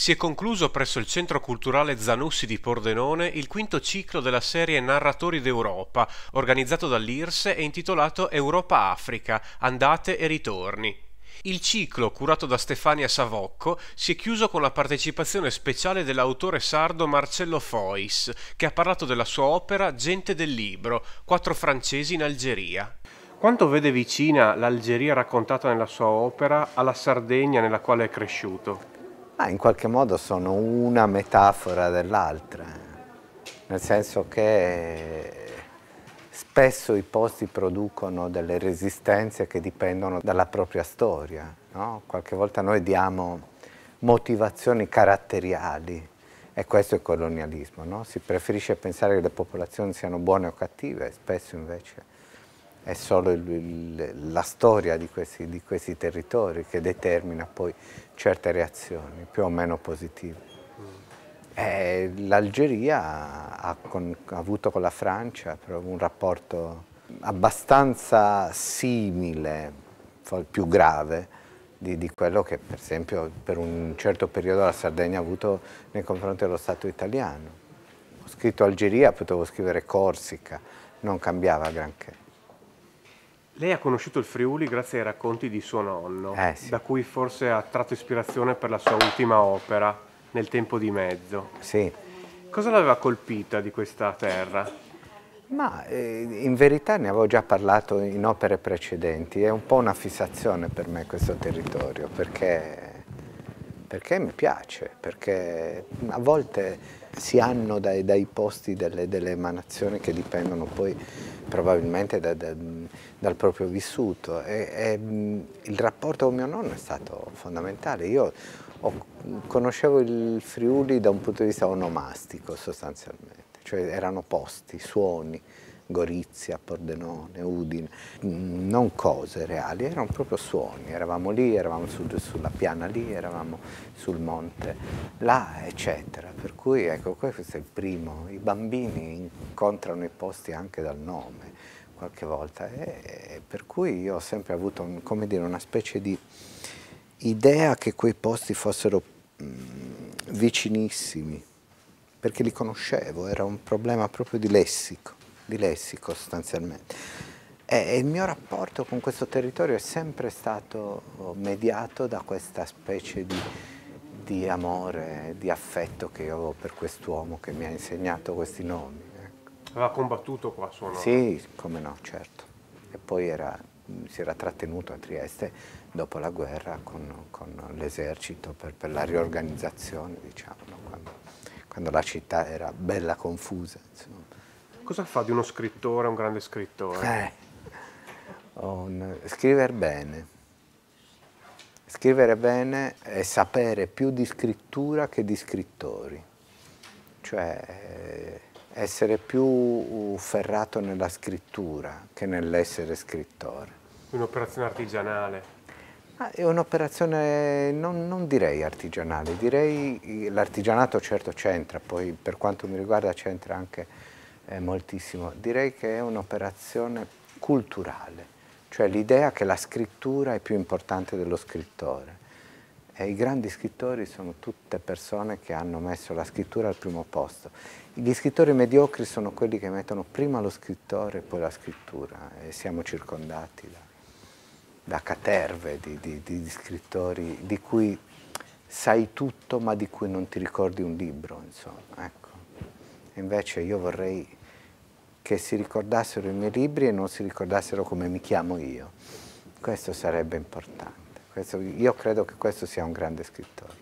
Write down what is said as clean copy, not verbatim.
Si è concluso presso il Centro Culturale Zanussi di Pordenone il quinto ciclo della serie Narratori d'Europa, organizzato dall'IRSE e intitolato Europa-Africa, andate e ritorni. Il ciclo, curato da Stefania Savocco, si è chiuso con la partecipazione speciale dell'autore sardo Marcello Fois, che ha parlato della sua opera Gente del Libro, quattro francesi in Algeria. Quanto vede vicina l'Algeria raccontata nella sua opera alla Sardegna nella quale è cresciuto? In qualche modo sono una metafora dell'altra, nel senso che spesso i posti producono delle resistenze che dipendono dalla propria storia, no? Qualche volta noi diamo motivazioni caratteriali e questo è il colonialismo, no? Si preferisce pensare che le popolazioni siano buone o cattive, spesso invece è solo la storia di questi territori che determina poi certe reazioni, più o meno positive. L'Algeria ha avuto con la Francia un rapporto abbastanza simile, più grave, di quello che per esempio per un certo periodo la Sardegna ha avuto nei confronti dello Stato italiano. Ho scritto Algeria, potevo scrivere Corsica, non cambiava granché. Lei ha conosciuto il Friuli grazie ai racconti di suo nonno, Sì. da cui forse ha tratto ispirazione per la sua ultima opera, Nel tempo di mezzo. Sì. Cosa l'aveva colpita di questa terra? In verità ne avevo già parlato in opere precedenti, è un po' una fissazione per me questo territorio, perché mi piace, perché a volte si hanno dai posti delle emanazioni che dipendono poi probabilmente dal proprio vissuto il rapporto con mio nonno è stato fondamentale. Io conoscevo il Friuli da un punto di vista onomastico sostanzialmente, cioè erano posti, suoni, Gorizia, Pordenone, Udine, non cose reali, erano proprio suoni, eravamo lì, eravamo sulla piana lì, eravamo sul monte là, eccetera. Per cui ecco, questo è il primo, i bambini incontrano i posti anche dal nome qualche volta e per cui io ho sempre avuto, come dire, una specie di idea che quei posti fossero vicinissimi, perché li conoscevo, era un problema proprio di lessico sostanzialmente. E il mio rapporto con questo territorio è sempre stato mediato da questa specie di amore, di affetto che io avevo per quest'uomo che mi ha insegnato questi nomi. Ecco. Aveva combattuto qua suo nonno? Sì, come no, certo. E poi si era trattenuto a Trieste dopo la guerra con l'esercito per la riorganizzazione, diciamo, no? Quando la città era bella confusa. Insomma. Cosa fa di uno scrittore un grande scrittore? Scrivere bene. Scrivere bene è sapere più di scrittura che di scrittori, cioè essere più ferrato nella scrittura che nell'essere scrittore. Un'operazione artigianale? È un'operazione, non direi artigianale, direi l'artigianato certo c'entra, poi per quanto mi riguarda c'entra anche moltissimo, direi che è un'operazione culturale, cioè l'idea che la scrittura è più importante dello scrittore. E i grandi scrittori sono tutte persone che hanno messo la scrittura al primo posto. Gli scrittori mediocri sono quelli che mettono prima lo scrittore e poi la scrittura e siamo circondati da caterve di scrittori di cui sai tutto ma di cui non ti ricordi un libro, insomma, ecco. Invece io vorrei che si ricordassero i miei libri e non si ricordassero come mi chiamo io. Questo sarebbe importante. Io credo che questo sia un grande scrittore.